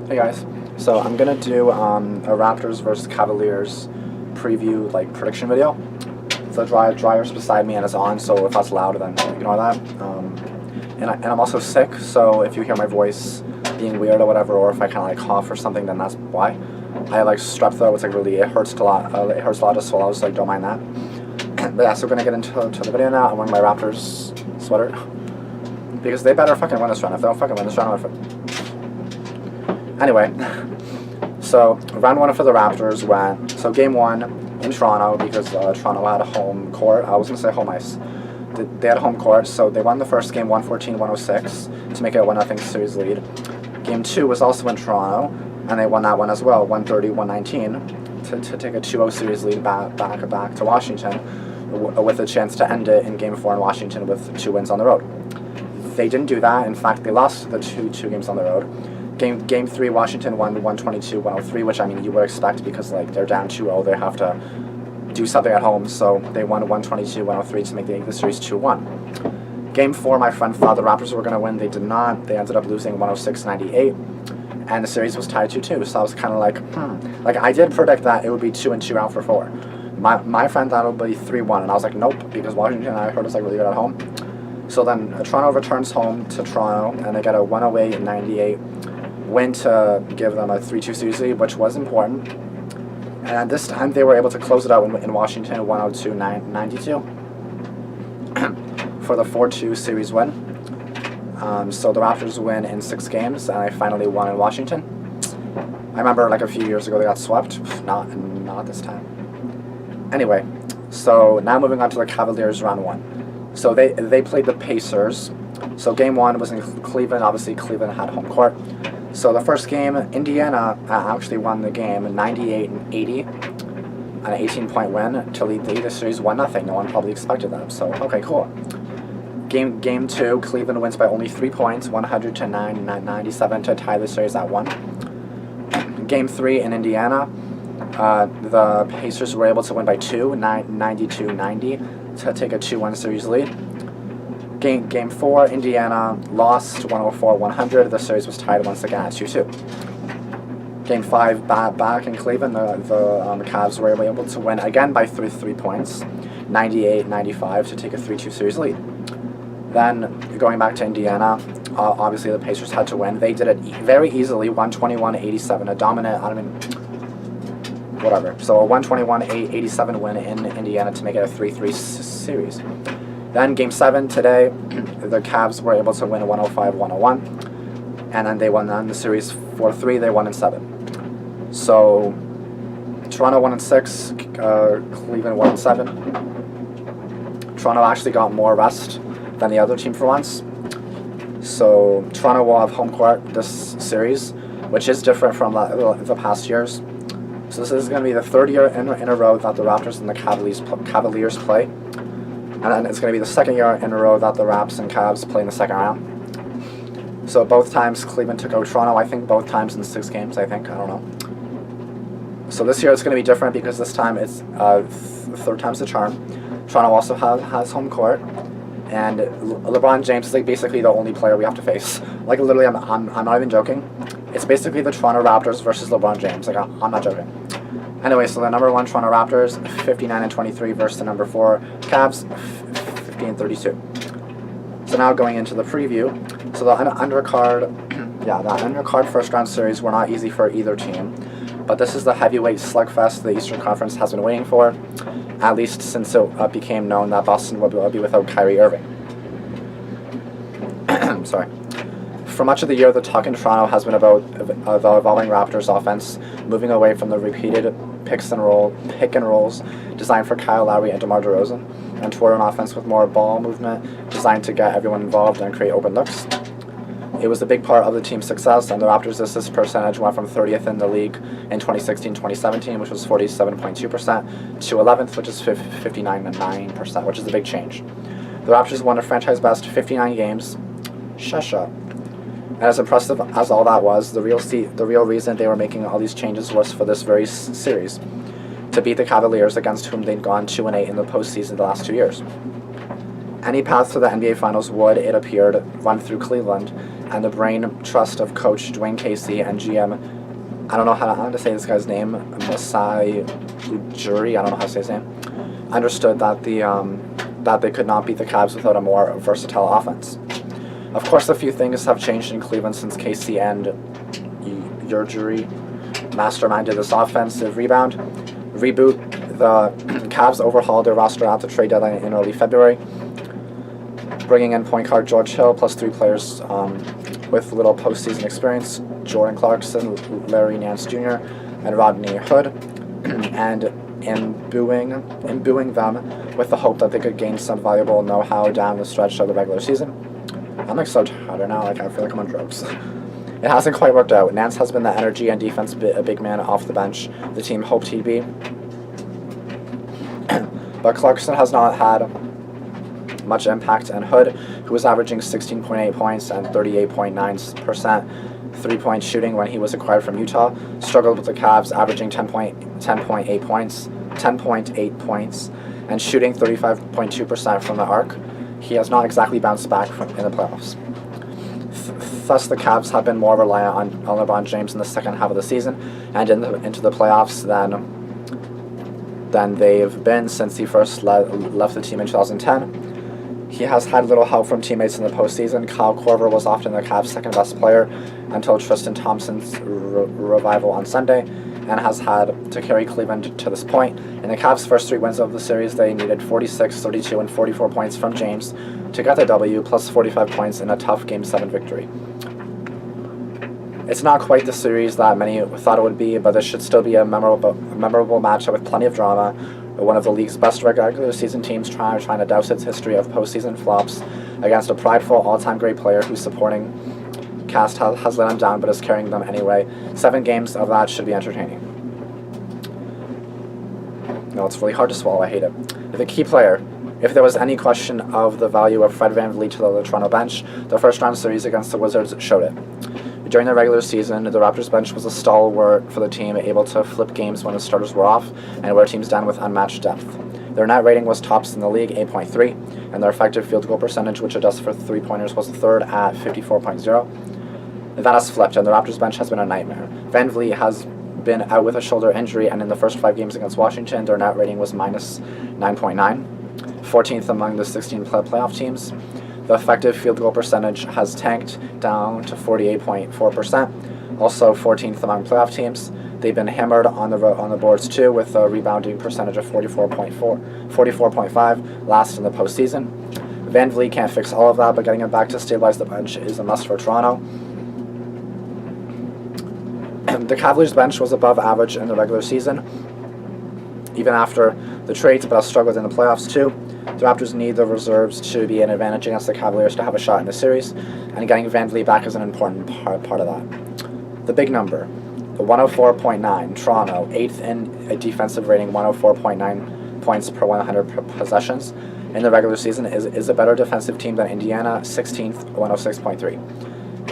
Hey guys, so I'm gonna do a Raptors versus Cavaliers preview prediction video. The dryer's beside me and it's on, so if that's loud, then ignore that. And I'm also sick, so if you hear my voice being weird or whatever, or if I kind of cough or something, then that's why. I strep throat. It's it hurts a lot. It hurts a lot to swallow, so don't mind that. But yeah, so we're gonna get into the video now. I'm wearing my Raptors sweater because they better fucking win this round. If they don't fucking win this round, Anyway, so round one for the Raptors went, so game one in Toronto, because Toronto had a home court. I was going to say home ice. They had a home court, so they won the first game 114-106 to make it a 1-0 series lead. Game two was also in Toronto, and they won that one as well, 130-119, to take a 2-0 series lead back to Washington, with a chance to end it in game four in Washington with 2 wins on the road. They didn't do that. In fact, they lost the two games on the road. Game three, Washington won 122-103, which I mean you would expect because they're down 2-0, they have to do something at home, so they won 122-103 to make the series 2-1. Game four, my friend thought the Raptors were going to win. They did not. They ended up losing 106-98, and the series was tied 2-2. So I was kind of I did predict that it would be 2-2 round for 4. My friend thought it would be 3-1, and I was like, nope, because Washington, I heard, is really good at home. So then Toronto returns home to Toronto, and they get a 108-98 win to give them a 3-2 series lead, which was important. And this time they were able to close it out in Washington 102-92 for the 4-2 series win. So the Raptors win in 6 games, and they finally won in Washington. I remember a few years ago they got swept. Not this time. Anyway, so now moving on to the Cavaliers round one. So they played the Pacers. So game one was in Cleveland. Obviously Cleveland had home court. So the first game, Indiana actually won the game 98-80, an 18-point win to lead the series 1-0. No one probably expected that. So okay, cool. Game two, Cleveland wins by only 3 points, 100-97 to tie the series at 1. Game three in Indiana, the Pacers were able to win by 2, 92-90 to take a 2-1 series lead. Game four, Indiana lost 104-100. The series was tied once again at 2-2. Game five, back in Cleveland, the Cavs were able to win again by 3 points, 98-95 to take a 3-2 series lead. Then going back to Indiana, obviously the Pacers had to win. They did it very easily, 121-87, a dominant. Whatever. So a 121-87 win in Indiana to make it a 3-3 series. Then Game 7 today, the Cavs were able to win 105-101, and then they won the series 4-3. They won in 7. So Toronto won in 6, Cleveland won in 7. Toronto actually got more rest than the other team for once. So Toronto will have home court this series, which is different from the past years. So this is going to be the 3rd year in a row that the Raptors and the Cavaliers play. And then it's going to be the 2nd year in a row that the Raps and Cavs play in the 2nd round. So both times Cleveland took out Toronto. I think both times in 6 games, I don't know. So this year it's going to be different because this time it's 3rd time's the charm. Toronto also has home court. And LeBron James is basically the only player we have to face. Literally, I'm not even joking. It's basically the Toronto Raptors versus LeBron James. I'm not joking. Anyway, so the number 1 Toronto Raptors, 59-23 versus the number 4 Cavs, 50-32. So now going into the preview. So the undercard, the undercard first round series were not easy for either team, but this is the heavyweight slugfest the Eastern Conference has been waiting for, at least since it became known that Boston will be without Kyrie Irving. Sorry. For much of the year, the talk in Toronto has been about the evolving Raptors offense, moving away from the repeated pick and rolls designed for Kyle Lowry and DeMar DeRozan, and toward an offense with more ball movement designed to get everyone involved and create open looks. It was a big part of the team's success, and the Raptors' assist percentage went from 30th in the league in 2016-2017, which was 47.2%, to 11th, which is 59.9%, which is a big change. The Raptors won a franchise-best 59 games. And as impressive as all that was, the real reason they were making all these changes was for this very series, to beat the Cavaliers, against whom they'd gone 2-8 in the postseason the last 2 years. Any path to the NBA Finals would, it appeared, run through Cleveland, and the brain trust of coach Dwayne Casey and GM, I don't know how to say this guy's name, Masai Ujiri, I don't know how to say his name, understood that that they could not beat the Cavs without a more versatile offense. Of course, a few things have changed in Cleveland since Casey and Ujiri masterminded this offensive reboot. The Cavs overhauled their roster at the trade deadline in early February, bringing in point guard George Hill plus 3 players with little postseason experience: Jordan Clarkson, Larry Nance Jr., and Rodney Hood, and imbuing them with the hope that they could gain some valuable know-how down the stretch of the regular season. I'm like so tired now, like I feel like I'm on drugs. It hasn't quite worked out. Nance has been the energy and defense a big man off the bench the team hoped he'd be. But Clarkson has not had much impact, and Hood, who was averaging 16.8 points and 38.9% three-point shooting when he was acquired from Utah, struggled with the Cavs, averaging 10.8 points and shooting 35.2% from the arc. He has not exactly bounced back in the playoffs. Thus, the Cavs have been more reliant on LeBron James in the second half of the season and into the playoffs than they've been since he first left the team in 2010. He has had little help from teammates in the postseason. Kyle Korver was often the Cavs' second-best player until Tristan Thompson's revival on Sunday, and has had to carry Cleveland to this point. In the Cavs' first 3 wins of the series, they needed 46, 32, and 44 points from James to get the W, plus 45 points in a tough Game 7 victory. It's not quite the series that many thought it would be, but this should still be a memorable matchup with plenty of drama. One of the league's best regular season teams trying to douse its history of postseason flops against a prideful all-time great player whose supporting cast has let him down but is carrying them anyway. 7 games of that should be entertaining. No, it's really hard to swallow. I hate it. The key player. If there was any question of the value of Fred VanVleet to the Toronto bench, the first-round series against the Wizards showed it. During the regular season, the Raptors bench was a stalwart for the team, able to flip games when the starters were off and wear teams down with unmatched depth. Their net rating was tops in the league, 8.3, and their effective field goal percentage, which adjusts for three-pointers, was third at 54.0. That has flipped, and the Raptors bench has been a nightmare. VanVleet has been out with a shoulder injury, and in the first 5 games against Washington, their net rating was minus 9.9, 14th among the 16 playoff teams. The effective field goal percentage has tanked down to 48.4%, also 14th among playoff teams. They've been hammered on the boards too, with a rebounding percentage of 44.5, last in the postseason. VanVleet can't fix all of that, but getting him back to stabilize the bench is a must for Toronto. The Cavaliers bench was above average in the regular season, even after the trades, but has struggled in the playoffs too. The Raptors need the reserves to be an advantage against the Cavaliers to have a shot in the series, and getting VanVleet back is an important part of that. The big number, the 104.9, Toronto, 8th in a defensive rating, 104.9 points per 100 possessions. In the regular season is a better defensive team than Indiana, 16th, 106.3.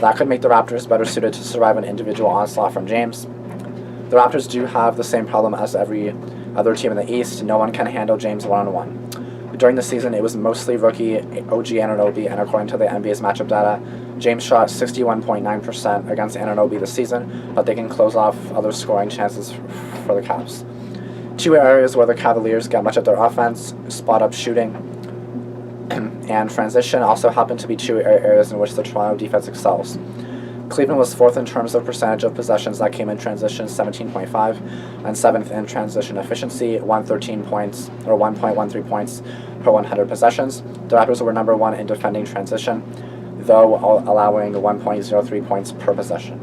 That could make the Raptors better suited to survive an individual onslaught from James. The Raptors do have the same problem as every other team in the East. No one can handle James one-on-one. During the season, it was mostly rookie OG Anunoby, and according to the NBA's matchup data, James shot 61.9% against Anunoby this season, but they can close off other scoring chances for the Cavs. 2 areas where the Cavaliers get much of their offense, spot-up shooting and transition, also happen to be 2 areas in which the Toronto defense excels. Cleveland was 4th in terms of percentage of possessions that came in transition, 17.5, and 7th in transition efficiency, 113 points, or 1.13 points per 100 possessions. The Raptors were number 1 in defending transition, though allowing 1.03 points per possession.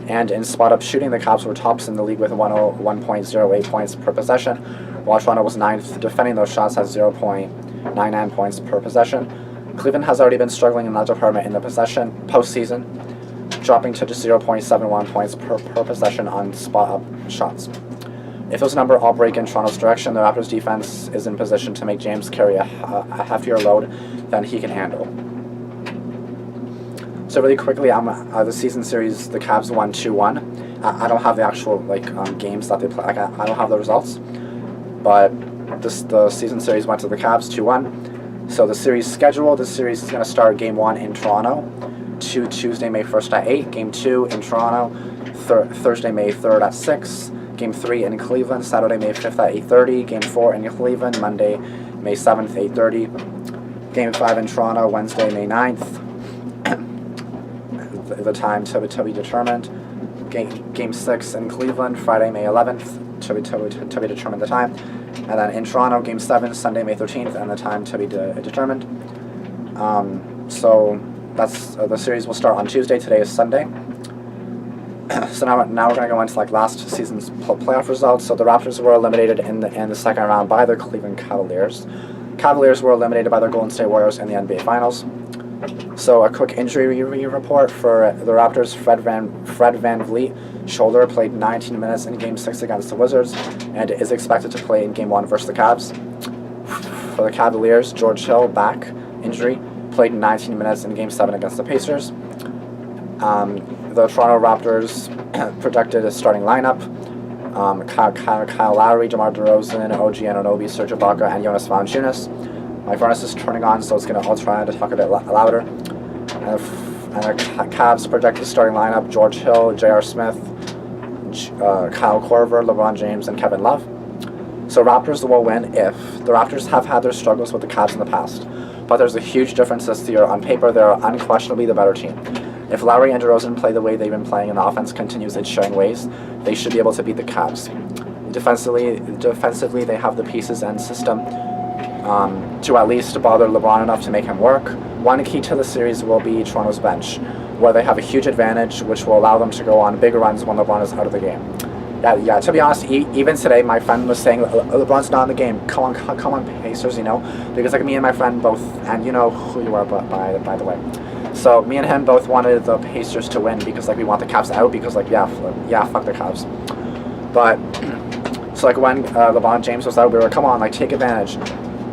And in spot-up shooting, the Cavs were tops in the league with 1.08 points per possession, while Toronto was 9th defending those shots at 0.99 points per possession. Cleveland has already been struggling in that department in the postseason, dropping to just 0.71 points per possession on spot-up shots. If those numbers all break in Toronto's direction, the Raptors' defense is in position to make James carry a heftier load than he can handle. So really quickly, the season series, the Cavs won 2-1. I don't have the actual games that they play. I don't have the results, but the season series went to the Cavs 2-1. So the series schedule, this series is going to start Game 1 in Toronto, Tuesday, May 1st at 8. Game 2 in Toronto, Thursday, May 3rd at 6. Game 3 in Cleveland, Saturday, May 5th at 8:30. Game 4 in Cleveland, Monday, May 7th, 8:30. Game 5 in Toronto, Wednesday, May 9th. The time to be determined. Game 6 in Cleveland, Friday, May 11th, to be determined the time. And then in Toronto, Game 7, Sunday, May 13th, and the time to be determined. So that's the series will start on Tuesday. Today is Sunday. So now we're going to go into like last season's playoff results. So the Raptors were eliminated in the second round by the Cleveland Cavaliers. Cavaliers were eliminated by the Golden State Warriors in the NBA Finals. So a quick injury report for the Raptors. Fred VanVleet, shoulder, played 19 minutes in Game 6 against the Wizards and is expected to play in Game 1 versus the Cavs. For the Cavaliers, George Hill, back injury, played 19 minutes in Game 7 against the Pacers. The Toronto Raptors projected a starting lineup. Kyle Lowry, DeMar DeRozan, OG Anunoby, Serge Ibaka, and Jonas Valanciunas. My furnace is turning on, so I'll try to talk a bit louder. And the Cavs projected starting lineup: George Hill, J.R. Smith, Kyle Korver, LeBron James, and Kevin Love. So Raptors will win if the Raptors have had their struggles with the Cavs in the past, but there's a huge difference this year. On paper, they're unquestionably the better team. If Lowry and DeRozan play the way they've been playing and the offense continues its showing ways, they should be able to beat the Cavs. Defensively, they have the pieces and system to at least bother LeBron enough to make him work. One key to the series will be Toronto's bench, where they have a huge advantage, which will allow them to go on big runs when LeBron is out of the game. Yeah. To be honest, even today, my friend was saying LeBron's not in the game. Come on, Pacers, because like me and my friend both, and you know who you are, by the way. So me and him both wanted the Pacers to win because like we want the Cavs out because like fuck the Cavs. But so like when LeBron James was out, we were come on, like take advantage.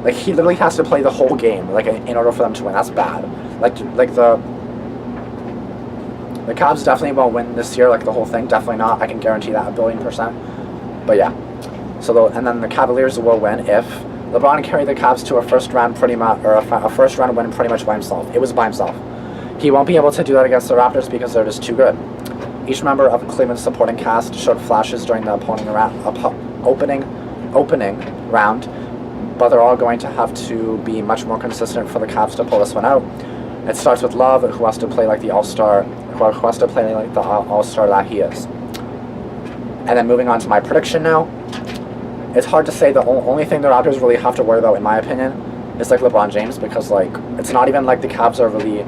Like he literally has to play the whole game like in order for them to win. That's bad. Like the Cavs definitely won't win this year. Like the whole thing, definitely not. I can guarantee that 1,000,000,000%. But yeah. So and then the Cavaliers will win if LeBron carried the Cavs to a first round win pretty much by himself. It was by himself. He won't be able to do that against the Raptors because they're just too good. Each member of Cleveland's supporting cast showed flashes during the opening round, but they're all going to have to be much more consistent for the Cavs to pull this one out. It starts with Love, who has to play like the All-Star, that he is. And then moving on to my prediction now. It's hard to say. The only thing the Raptors really have to worry about, in my opinion, is like LeBron James, because like it's not even like the Cavs are really.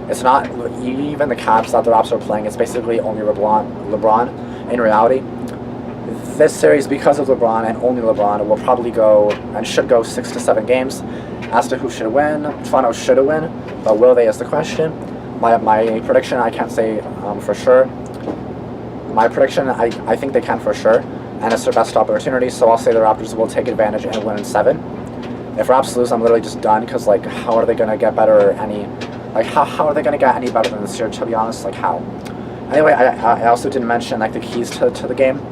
It's not even the Cavs that the Raptors are playing. It's basically only LeBron. In reality, this series, because of LeBron and only LeBron, will probably go and should go 6 to 7 games. As to who should win, Toronto should win, but will they is the question. My prediction, I can't say for sure. My prediction, I think they can for sure, and it's their best opportunity. So I'll say the Raptors will take advantage and win in 7. If Raps lose, I'm literally just done because like how are they gonna get better how are they going to get any better than this year, to be honest? Like, how? Anyway, I also didn't mention, like, the keys to the game.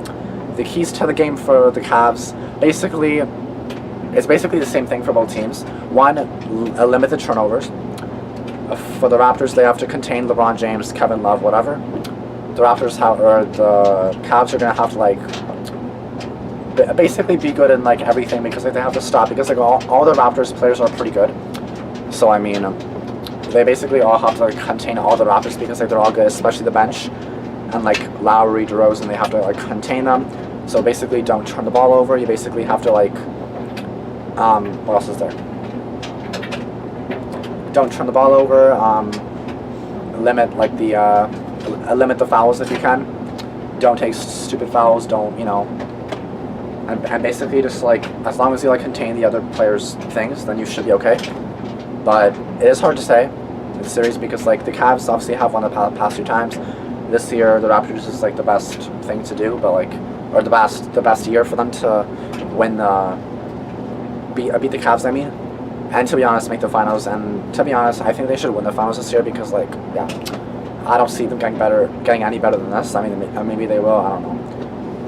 The keys to the game for the Cavs, it's basically the same thing for both teams. One, limit the turnovers. For the Raptors, they have to contain LeBron James, Kevin Love, whatever. The Cavs are going to have to, like, basically be good in, like, everything because like, they have to stop. Because, like, all the Raptors players are pretty good. So, I mean... they basically all have to like contain all the Raptors because like they're all good, especially the bench, and like Lowry, DeRozan, they have to like contain them. So basically, don't turn the ball over. You basically have to like, what else is there? Don't turn the ball over. Limit like limit the fouls if you can. Don't take stupid fouls. Don't and basically just like as long as you like contain the other players' things, then you should be okay. But it is hard to say in the series because like the Cavs obviously have won the past 2 times. This year the Raptors is like the best thing to do, but like or the best year for them to win beat the Cavs. I mean, and to be honest, make the finals. And to be honest, I think they should win the finals this year because like I don't see them getting any better than this. I mean, maybe they will. I don't know.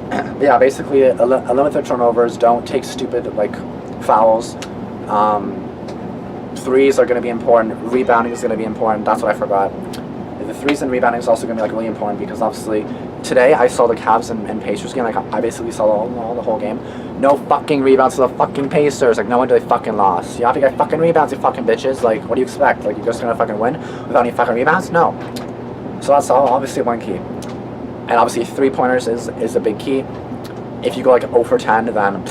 But yeah, basically limit their turnovers. Don't take stupid like fouls. Threes are going to be important. Rebounding is going to be important. That's what I forgot. the threes and rebounding is also going to be like really important because obviously today I saw the Cavs and Pacers game. Like I basically saw the whole game. No fucking rebounds to the fucking Pacers. Like no wonder they fucking lost. You have to get fucking rebounds, you fucking bitches. Like what do you expect? Like you're just gonna fucking win without any fucking rebounds? No. So that's all obviously one key. And obviously 3-pointers is a big key. If you go like 0 for 10, then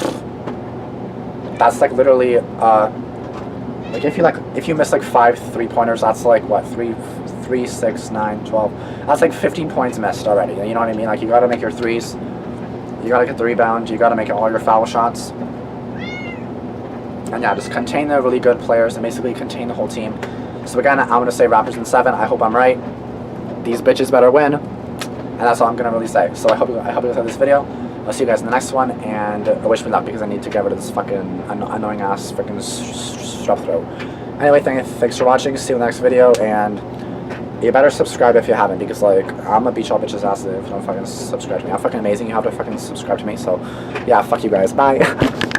that's like literally like if you miss like 5 3-pointers, that's like what 3, 6, 9, 12. That's like 15 points missed already. You know what I mean? Like you gotta make your threes, you gotta get the rebound, you gotta make all your foul shots. And yeah, just contain the really good players and basically contain the whole team. So again, I'm gonna say Raptors in 7. I hope I'm right. These bitches better win. And that's all I'm gonna really say. So I hope you guys like this video. I'll see you guys in the next one, and wish me luck because I need to get rid of this fucking annoying ass freaking strep throat. Anyway, thanks for watching. See you in the next video, and you better subscribe if you haven't, because like I'm gonna beat y'all bitches ass if you don't fucking subscribe to me. I'm fucking amazing. You have to fucking subscribe to me. So yeah, fuck you guys. Bye.